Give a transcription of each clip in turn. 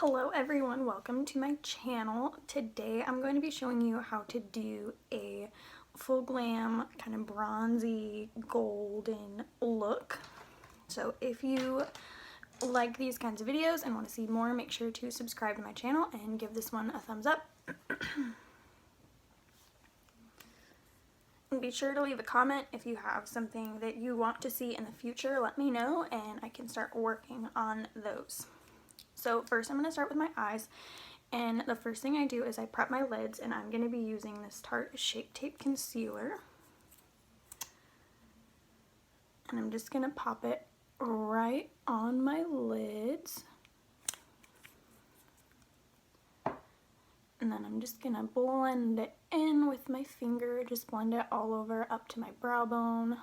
Hello everyone, welcome to my channel. Today I'm going to be showing you how to do a full glam kind of bronzy golden look. So if you like these kinds of videos and want to see more, make sure to subscribe to my channel and give this one a thumbs up. And be sure to leave a comment if you have something that you want to see in the future. Let me know and I can start working on those. So first I'm going to start with my eyes, and the first thing I do is I prep my lids, and I'm going to be using this Tarte Shape Tape Concealer. And I'm just going to pop it right on my lids. And then I'm just going to blend it in with my finger, just blend it all over up to my brow bone.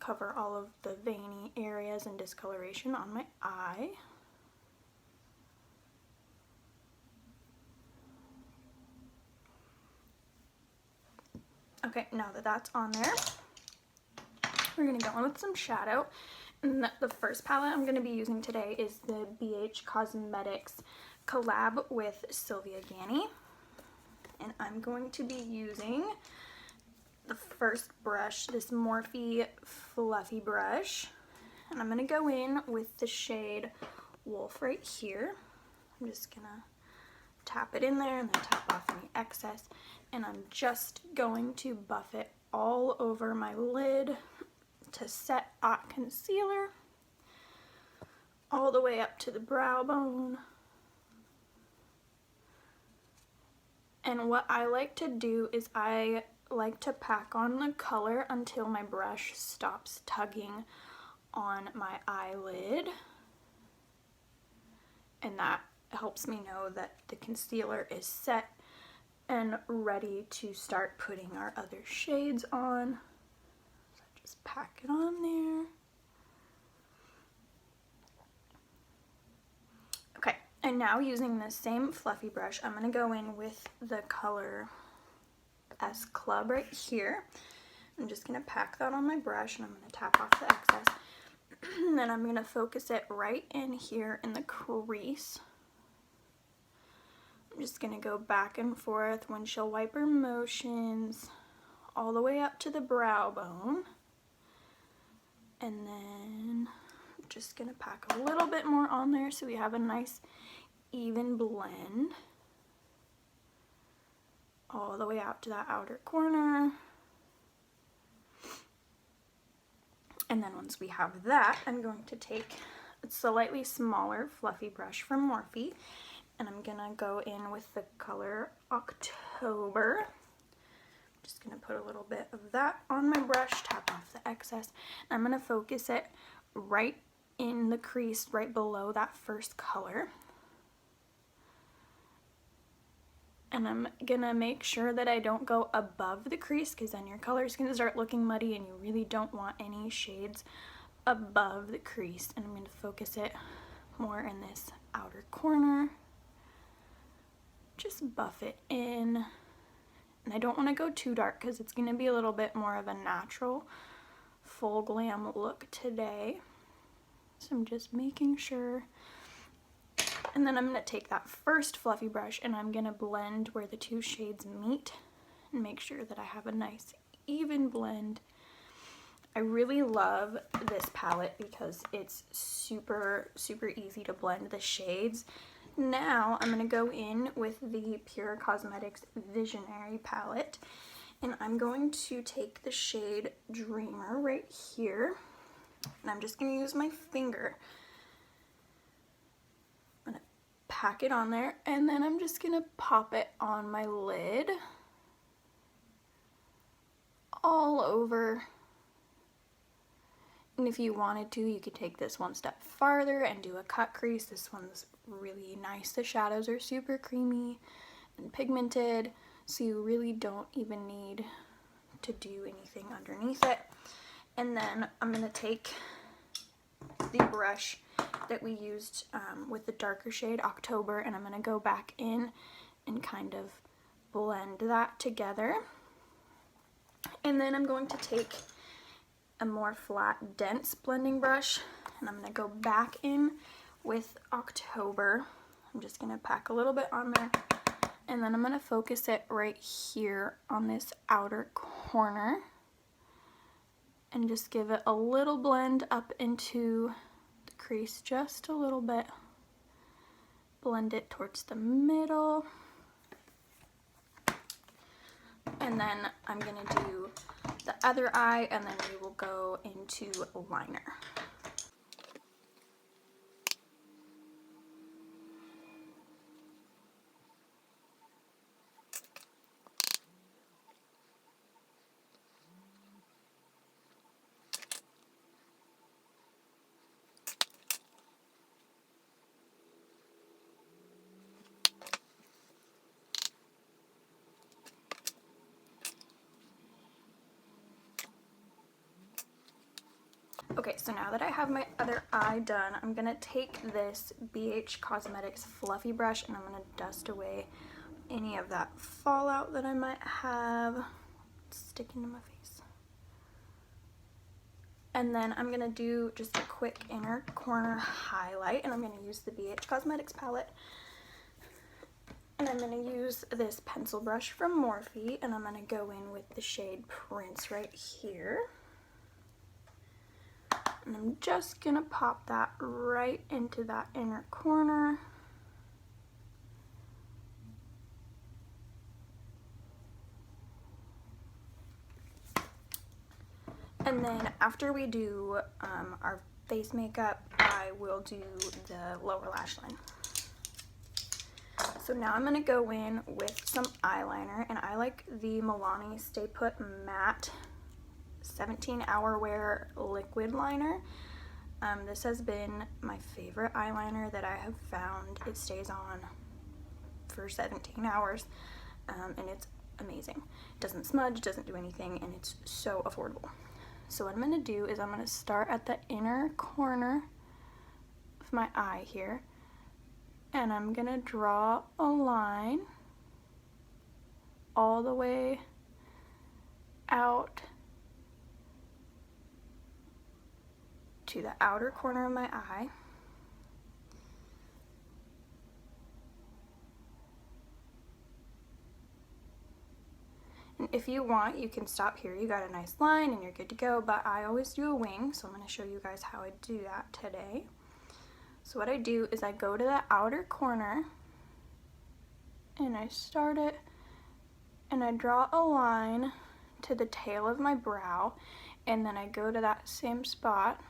Cover all of the veiny areas and discoloration on my eye. Okay, now that that's on there, we're going to go in with some shadow. And the first palette I'm going to be using today is the BH Cosmetics collab with Sylvia Gani. And I'm going to be using the first brush, this Morphe fluffy brush, and I'm going to go in with the shade Wolf right here. I'm just going to tap it in there and then tap off any excess, and I'm just going to buff it all over my lid to set that concealer all the way up to the brow bone. And what I like to do is I like to pack on the color until my brush stops tugging on my eyelid, and that helps me know that the concealer is set and ready to start putting our other shades on. So just pack it on there. Okay, and now using the same fluffy brush, I'm going to go in with the color S Club right here. I'm just going to pack that on my brush, and I'm going to tap off the excess. And then I'm going to focus it right in here in the crease. I'm just going to go back and forth, windshield wiper motions, all the way up to the brow bone. And then I'm just going to pack a little bit more on there so we have a nice even blend. All the way out to that outer corner. And then once we have that, I'm going to take a slightly smaller fluffy brush from Morphe, and I'm gonna go in with the color October. I'm just gonna put a little bit of that on my brush, tap off the excess, and I'm gonna focus it right in the crease right below that first color. And I'm gonna make sure that I don't go above the crease, because then your color is gonna start looking muddy and you really don't want any shades above the crease. And I'm gonna focus it more in this outer corner. Just buff it in. And I don't wanna go too dark because it's gonna be a little bit more of a natural full glam look today. So I'm just making sure. And then I'm going to take that first fluffy brush and I'm going to blend where the two shades meet and make sure that I have a nice even blend. I really love this palette because it's super easy to blend the shades. Now I'm going to go in with the Pure Cosmetics Visionary palette, and I'm going to take the shade Dreamer right here, and I'm just going to use my finger. Pack it on there, and then I'm just gonna pop it on my lid all over. And if you wanted to, you could take this one step farther and do a cut crease. This one's really nice. The shadows are super creamy and pigmented, so you really don't even need to do anything underneath it. And then I'm gonna take the brush that we used with the darker shade October, and I'm going to go back in and kind of blend that together. And then I'm going to take a more flat dense blending brush, and I'm going to go back in with October. I'm just going to pack a little bit on there, and then I'm going to focus it right here on this outer corner and just give it a little blend up into the crease just a little bit. Blend it towards the middle. And then I'm going to do the other eye, and then we will go into liner. Okay, so now that I have my other eye done, I'm going to take this BH Cosmetics fluffy brush and I'm going to dust away any of that fallout that I might have sticking to my face. And then I'm going to do just a quick inner corner highlight, and I'm going to use the BH Cosmetics palette. And I'm going to use this pencil brush from Morphe, and I'm going to go in with the shade Prince right here. And I'm just going to pop that right into that inner corner. And then after we do our face makeup, I will do the lower lash line. So now I'm going to go in with some eyeliner, and I like the Milani Stay Put Matte 17-hour wear liquid liner. This has been my favorite eyeliner that I have found. It stays on for 17 hours, and it's amazing. It doesn't smudge, doesn't do anything, and it's so affordable. So what I'm going to do is I'm going to start at the inner corner of my eye here, and I'm going to draw a line all the way out to the outer corner of my eye. And if you want, you can stop here. You got a nice line and you're good to go, but I always do a wing, so I'm going to show you guys how I do that today. So what I do is I go to the outer corner and I start it and I draw a line to the tail of my brow, and then I go to that same spot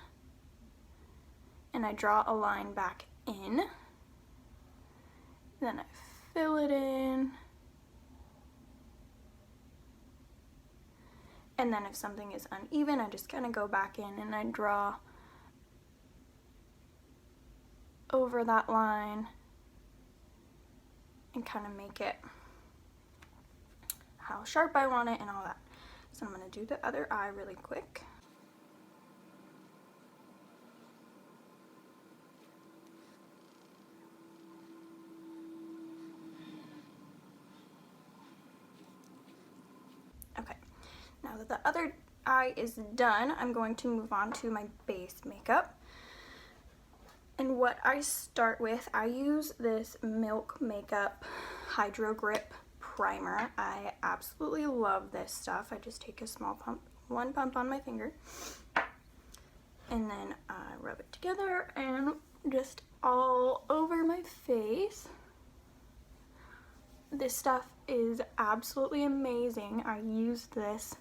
and I draw a line back in, then I fill it in, and then if something is uneven, I just kind of go back in and I draw over that line and kind of make it how sharp I want it and all that. So I'm going to do the other eye really quick. Okay, now that the other eye is done, I'm going to move on to my base makeup. And what I start with, I use this Milk Makeup Hydro Grip Primer. I absolutely love this stuff. I just take a small pump, one pump on my finger, and then I rub it together and just all over my face. This stuff is absolutely amazing. I used this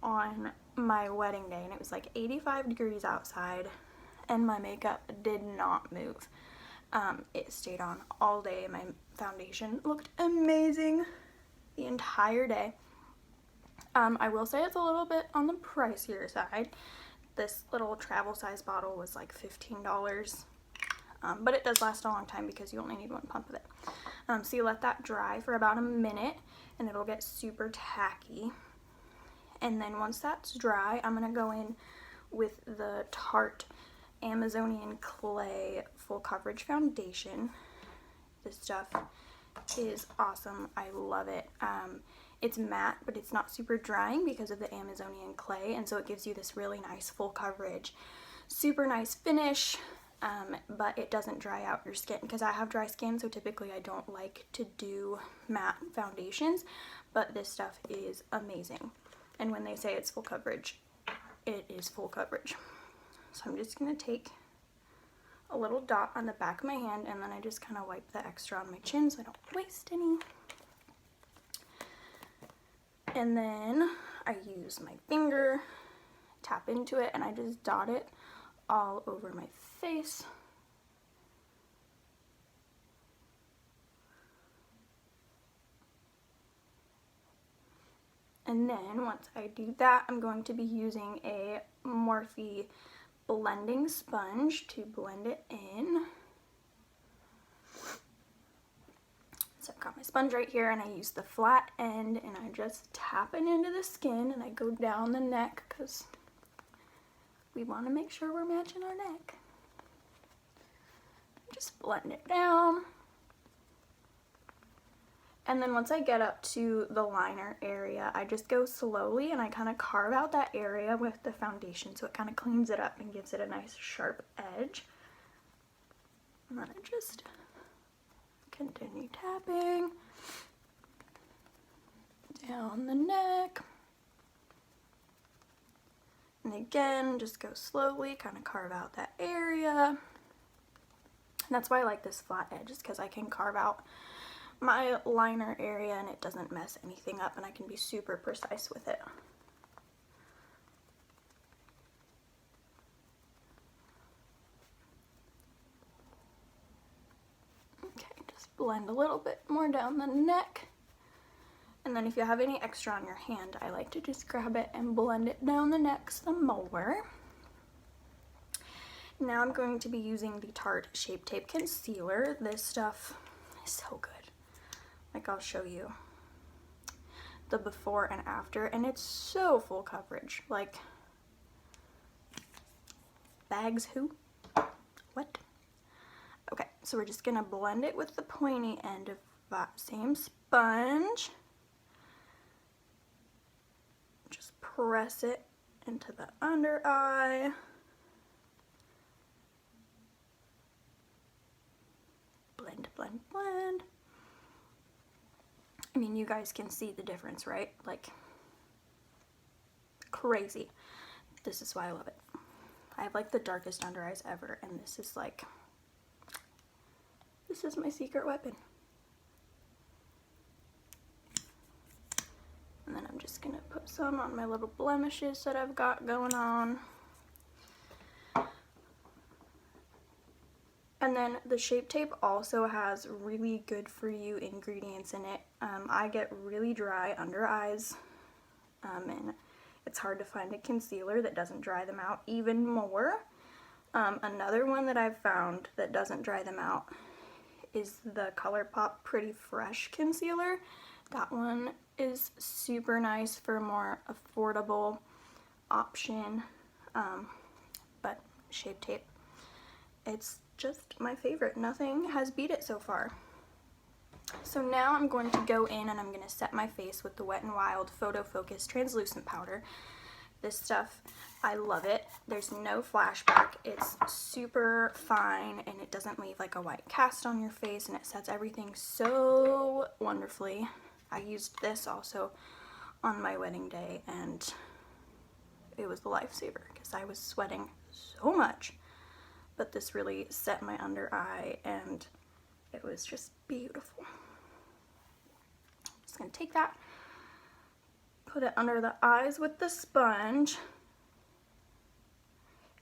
on my wedding day and it was like 85 degrees outside and my makeup did not move. It stayed on all day. My foundation looked amazing the entire day. I will say it's a little bit on the pricier side. This little travel size bottle was like $15, but it does last a long time because you only need one pump of it. So you let that dry for about a minute and it'll get super tacky. And then once that's dry, I'm gonna go in with the Tarte Amazonian Clay Full Coverage Foundation. This stuff is awesome. I love it. It's matte, but it's not super drying because of the Amazonian clay, and so it gives you this really nice full coverage, super nice finish. but it doesn't dry out your skin because I have dry skin, so typically I don't like to do matte foundations, but this stuff is amazing. And when they say it's full coverage, it is full coverage. So I'm just going to take a little dot on the back of my hand, and then I just kind of wipe the extra on my chin so I don't waste any. And then I use my finger, tap into it, and I just dot it all over my face. And then once I do that, I'm going to be using a Morphe blending sponge to blend it in. So I've got my sponge right here, and I use the flat end, and I just tap it into the skin, and I go down the neck because we want to make sure we're matching our neck. Just blend it down. And then once I get up to the liner area, I just go slowly and I kind of carve out that area with the foundation so it kind of cleans it up and gives it a nice sharp edge. And then I just continue tapping down the neck. And again, just go slowly, kind of carve out that area. And that's why I like this flat edge, is because I can carve out my liner area and it doesn't mess anything up, and I can be super precise with it. Okay, just blend a little bit more down the neck. And then if you have any extra on your hand, I like to just grab it and blend it down the neck some more. Now I'm going to be using the Tarte Shape Tape Concealer. This stuff is so good. Like, I'll show you the before and after, and it's so full coverage. Like, bags who? What? Okay, so we're just gonna blend it with the pointy end of that same sponge. Just press it into the under eye. Blend, blend, blend. I mean, you guys can see the difference, right? Like, crazy. This is why I love it. I have like the darkest under eyes ever, and this is like, this is my secret weapon. And then I'm just gonna put some on my little blemishes that I've got going on. And then the Shape Tape also has really good for you ingredients in it. I get really dry under eyes, and it's hard to find a concealer that doesn't dry them out even more. Another one that I've found that doesn't dry them out is the ColourPop Pretty Fresh concealer. That one is super nice for a more affordable option, but Shape Tape, it's just my favorite. Nothing has beat it so far. So now I'm going to go in and I'm going to set my face with the Wet n Wild Photofocus translucent powder. This stuff, I love it. There's no flashback. It's super fine and it doesn't leave like a white cast on your face, and it sets everything so wonderfully. I used this also on my wedding day, and it was a lifesaver because I was sweating so much. But this really set my under eye and it was just beautiful. Just gonna take that, put it under the eyes with the sponge.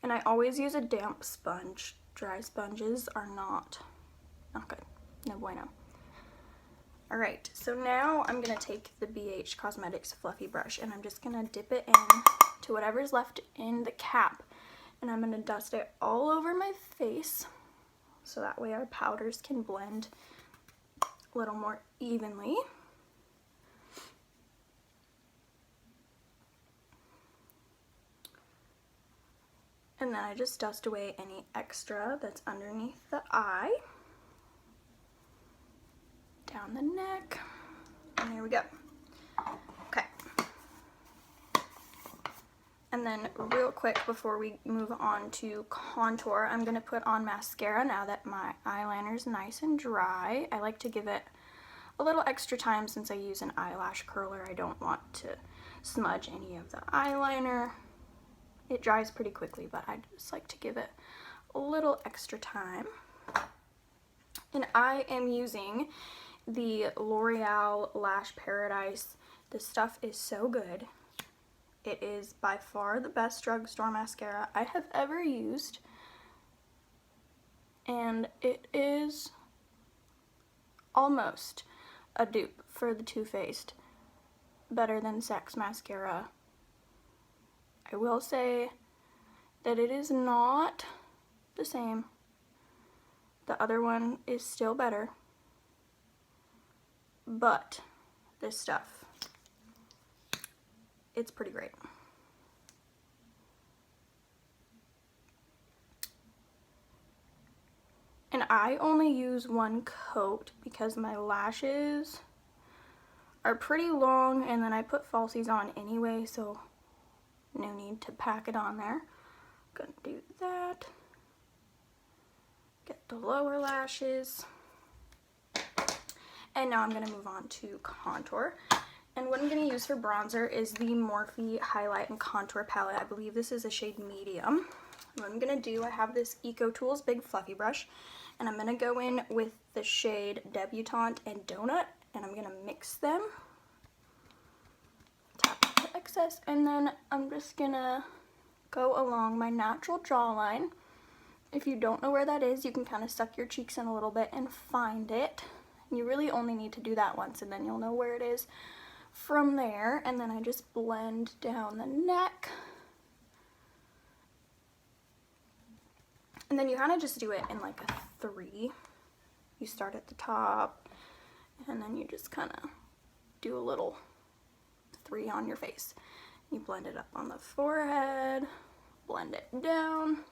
And I always use a damp sponge. Dry sponges are not good. No bueno. Alright, so now I'm gonna take the BH Cosmetics Fluffy Brush and I'm just gonna dip it in to whatever's left in the cap. And I'm going to dust it all over my face so that way our powders can blend a little more evenly. And then I just dust away any extra that's underneath the eye, down the neck, and there we go. Okay. And then real quick before we move on to contour, I'm going to put on mascara now that my eyeliner is nice and dry. I like to give it a little extra time since I use an eyelash curler. I don't want to smudge any of the eyeliner. It dries pretty quickly, but I just like to give it a little extra time. And I am using the L'Oreal Lash Paradise. This stuff is so good. It is by far the best drugstore mascara I have ever used. And it is almost a dupe for the Too Faced Better Than Sex mascara. I will say that it is not the same. The other one is still better, but this stuff, it's pretty great. And I only use one coat because my lashes are pretty long, and then I put falsies on anyway, so no need to pack it on there. Gonna do that. Get the lower lashes. And now I'm gonna move on to contour. And what I'm gonna use for bronzer is the Morphe Highlight and Contour Palette. I believe this is a shade medium. What I'm gonna do, I have this Eco Tools big fluffy brush, and I'm gonna go in with the shade Debutante and Donut, and I'm gonna mix them. Tap the excess, and then I'm just gonna go along my natural jawline. If you don't know where that is, you can kind of suck your cheeks in a little bit and find it. You really only need to do that once, and then you'll know where it is from there. And then I just blend down the neck. And then you kind of just do it in like a 3. You start at the top, and then you just kind of do a little 3 on your face. You blend it up on the forehead, blend it down.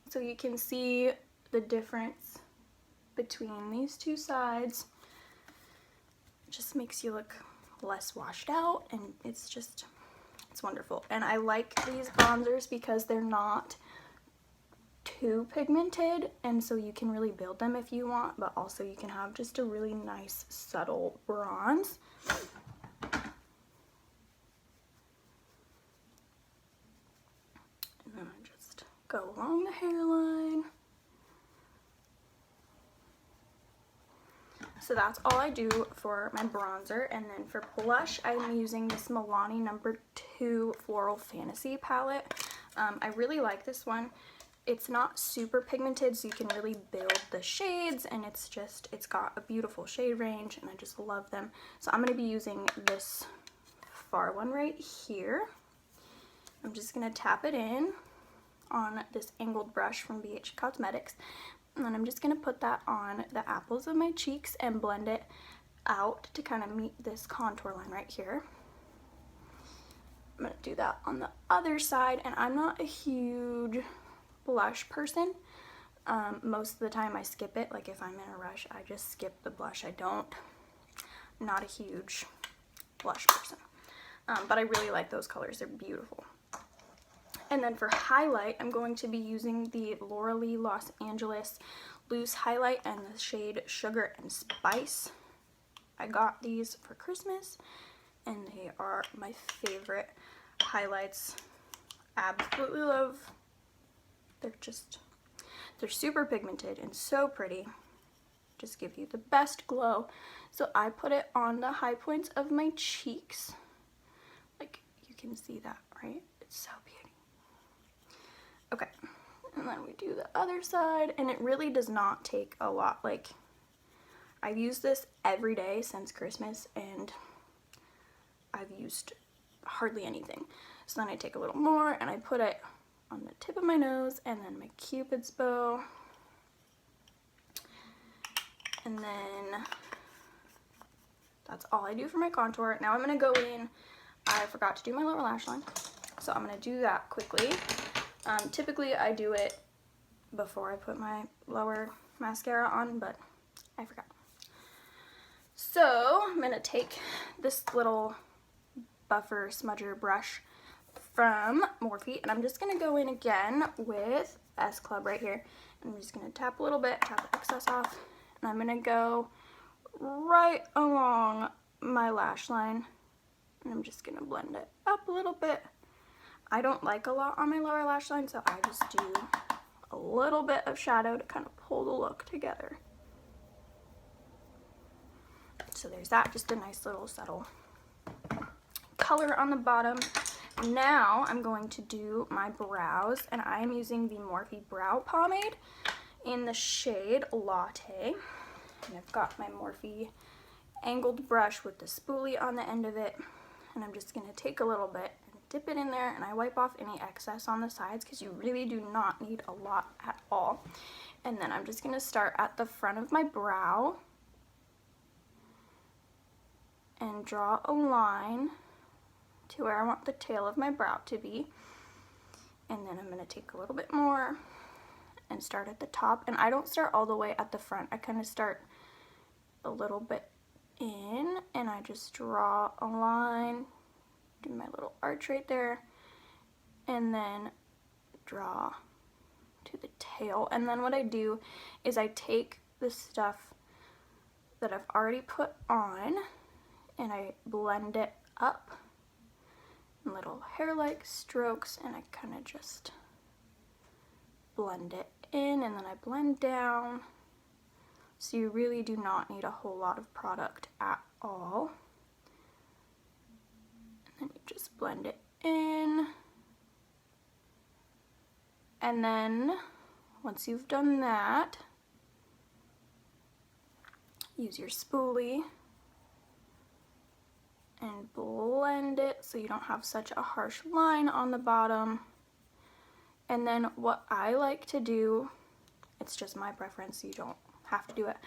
So you can see the difference between these two sides. It just makes you look less washed out, and it's wonderful. And I like these bronzers because they're not too pigmented, and so you can really build them if you want, but also you can have just a really nice subtle bronze. And then I just go along the hairline. So that's all I do for my bronzer. And then for blush, I'm using this Milani No. 2 Floral Fantasy palette. I really like this one. It's not super pigmented, so you can really build the shades, and it's got a beautiful shade range, and I just love them. So I'm going to be using this far one right here. I'm just going to tap it in on this angled brush from BH Cosmetics, and then I'm just going to put that on the apples of my cheeks and blend it out to kind of meet this contour line right here. I'm going to do that on the other side, and I'm not a huge blush person. Most of the time I skip it. Like if I'm in a rush, I just skip the blush. I'm not a huge blush person. But I really like those colors. They're beautiful. And then for highlight, I'm going to be using the L'Oreal Los Angeles Loose Highlight and the shade Sugar and Spice. I got these for Christmas, and they are my favorite highlights. Absolutely love. They're super pigmented and so pretty. Just give you the best glow. So I put it on the high points of my cheeks. Like, you can see that, right? It's so beautiful. Okay, and then we do the other side, and it really does not take a lot. Like, I've used this every day since Christmas, and I've used hardly anything. So then I take a little more, and I put it on the tip of my nose, and then my Cupid's bow. And then that's all I do for my contour. Now I'm going to go in. I forgot to do my lower lash line, so I'm going to do that quickly. Typically I do it before I put my lower mascara on, but I forgot. So I'm going to take this little buffer smudger brush from Morphe, and I'm just going to go in again with S Club right here. I'm just going to tap a little bit, tap the excess off, and I'm going to go right along my lash line, and I'm just going to blend it up a little bit. I don't like a lot on my lower lash line, so I just do a little bit of shadow to kind of pull the look together. So there's that, just a nice little subtle color on the bottom. Now I'm going to do my brows, and I'm using the Morphe Brow Pomade in the shade Latte. And I've got my Morphe angled brush with the spoolie on the end of it, and I'm just going to take a little bit and dip it in there, and I wipe off any excess on the sides because you really do not need a lot at all. And then I'm just going to start at the front of my brow and draw a line to where I want the tail of my brow to be. And then I'm going to take a little bit more and start at the top. And I don't start all the way at the front. I kind of start a little bit in, and I just draw a line, do my little arch right there, and then draw to the tail. And then what I do is I take the stuff that I've already put on and I blend it up in little hair-like strokes, and I kind of just blend it in, and then I blend down. So you really do not need a whole lot of product at all. And then you just blend it in. And then once you've done that, use your spoolie and blend it so you don't have such a harsh line on the bottom. And then what I like to do, it's just my preference, you don't have to do it.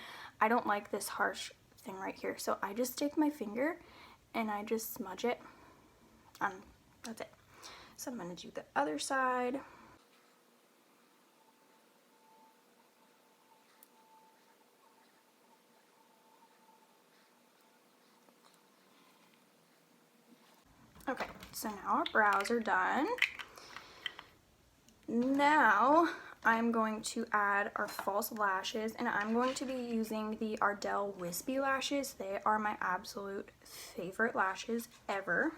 I don't like this harsh thing right here, so I just take my finger and I just smudge it. That's it. So I'm going to do the other side. Okay, so now our brows are done. Now I'm going to add our false lashes, and I'm going to be using the Ardell Wispy lashes. They are my absolute favorite lashes ever.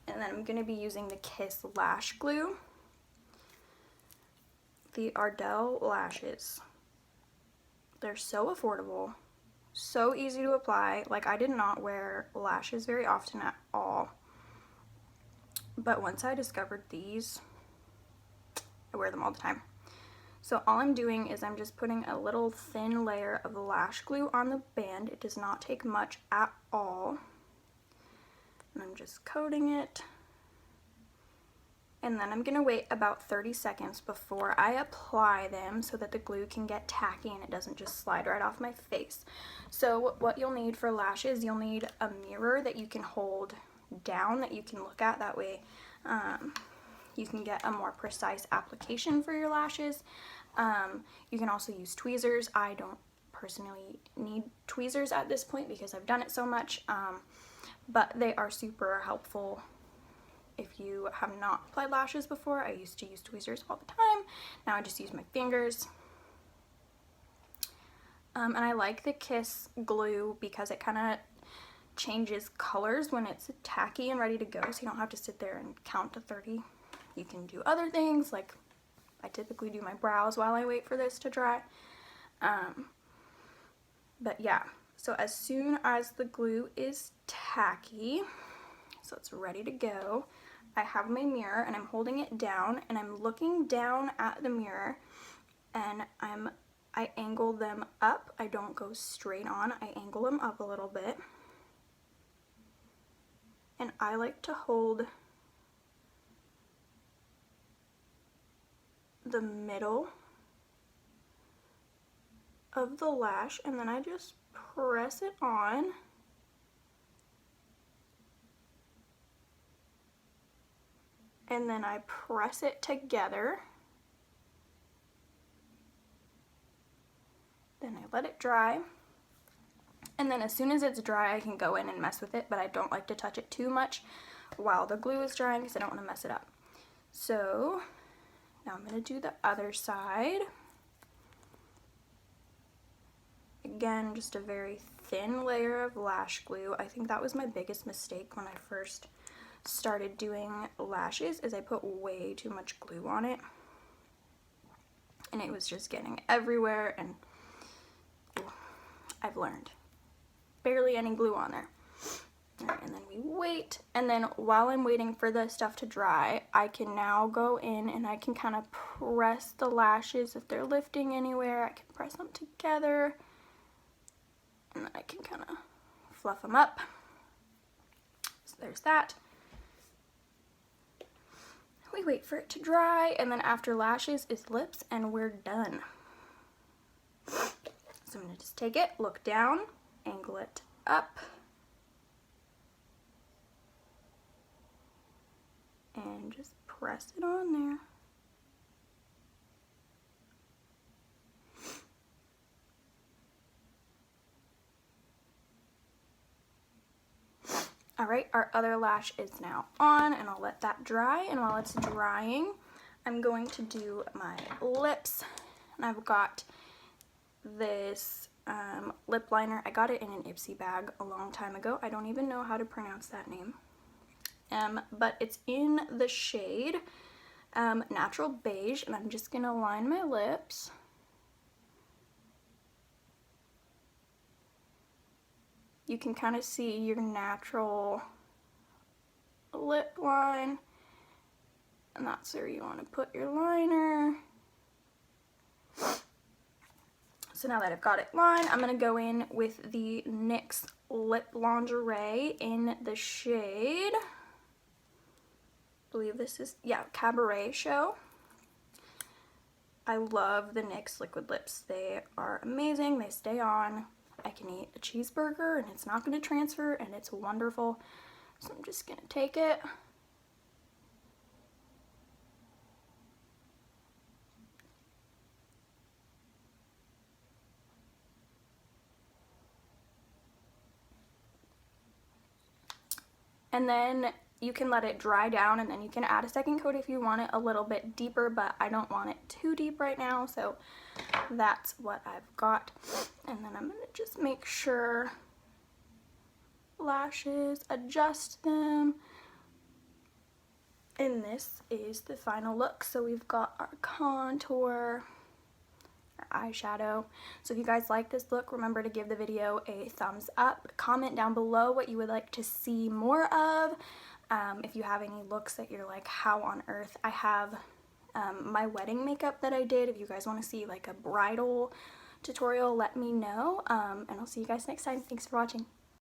And then I'm going to be using the Kiss Lash Glue. The Ardell lashes, they're so affordable, so easy to apply. Like, I did not wear lashes very often at all, but once I discovered these, I wear them all the time. So all I'm doing is I'm just putting a little thin layer of lash glue on the band. It does not take much at all. And I'm just coating it. And then I'm going to wait about 30 seconds before I apply them so that the glue can get tacky and it doesn't just slide right off my face. So what you'll need for lashes, you'll need a mirror that you can hold down that you can look at. That way you can get a more precise application for your lashes. You can also use tweezers. I don't personally need tweezers at this point because I've done it so much, but they are super helpful if you have not applied lashes before. I used to use tweezers all the time. Now I just use my fingers. And I like the Kiss glue because it kind of changes colors when it's tacky and ready to go, so you don't have to sit there and count to 30. You can do other things, like I typically do my brows while I wait for this to dry. But yeah, so as soon as the glue is tacky, so it's ready to go, I have my mirror and I'm holding it down and I'm looking down at the mirror, and I angle them up. I don't go straight on, I angle them up a little bit. And I like to hold the middle of the lash, and then I just press it on. And then I press it together. Then I let it dry. And then as soon as it's dry, I can go in and mess with it, but I don't like to touch it too much while the glue is drying because I don't want to mess it up. So now I'm going to do the other side. Again, just a very thin layer of lash glue. I think that was my biggest mistake when I first started doing lashes, is I put way too much glue on it. And it was just getting everywhere, and I've learned. Barely any glue on there. Alright, and then we wait, and then while I'm waiting for the stuff to dry, I can now go in and I can kind of press the lashes if they're lifting anywhere. I can press them together, and then I can kind of fluff them up. So there's that. We wait for it to dry, and then after lashes is lips, and we're done. So I'm going to just take it, look down, angle it up, and just press it on there. Alright, our other lash is now on, and I'll let that dry, and while it's drying, I'm going to do my lips, and I've got this lip liner. I got it in an Ipsy bag a long time ago. I don't even know how to pronounce that name. But it's in the shade Natural Beige, and I'm just going to line my lips. You can kind of see your natural lip line, and that's where you want to put your liner. So now that I've got it lined, I'm going to go in with the NYX Lip Lingerie in the shade, I believe this is, yeah, Cabaret Show. I love the NYX liquid lips. They are amazing. They stay on. I can eat a cheeseburger and it's not going to transfer, and it's wonderful. So I'm just going to take it. And then you can let it dry down, and then you can add a second coat if you want it a little bit deeper, but I don't want it too deep right now, so that's what I've got. And then I'm going to just make sure lashes, adjust them, and this is the final look. So we've got our contour, our eyeshadow. So if you guys like this look, remember to give the video a thumbs up. Comment down below what you would like to see more of. If you have any looks that you're like, how on earth. I have my wedding makeup that I did. If you guys want to see like a bridal tutorial, let me know. And I'll see you guys next time. Thanks for watching.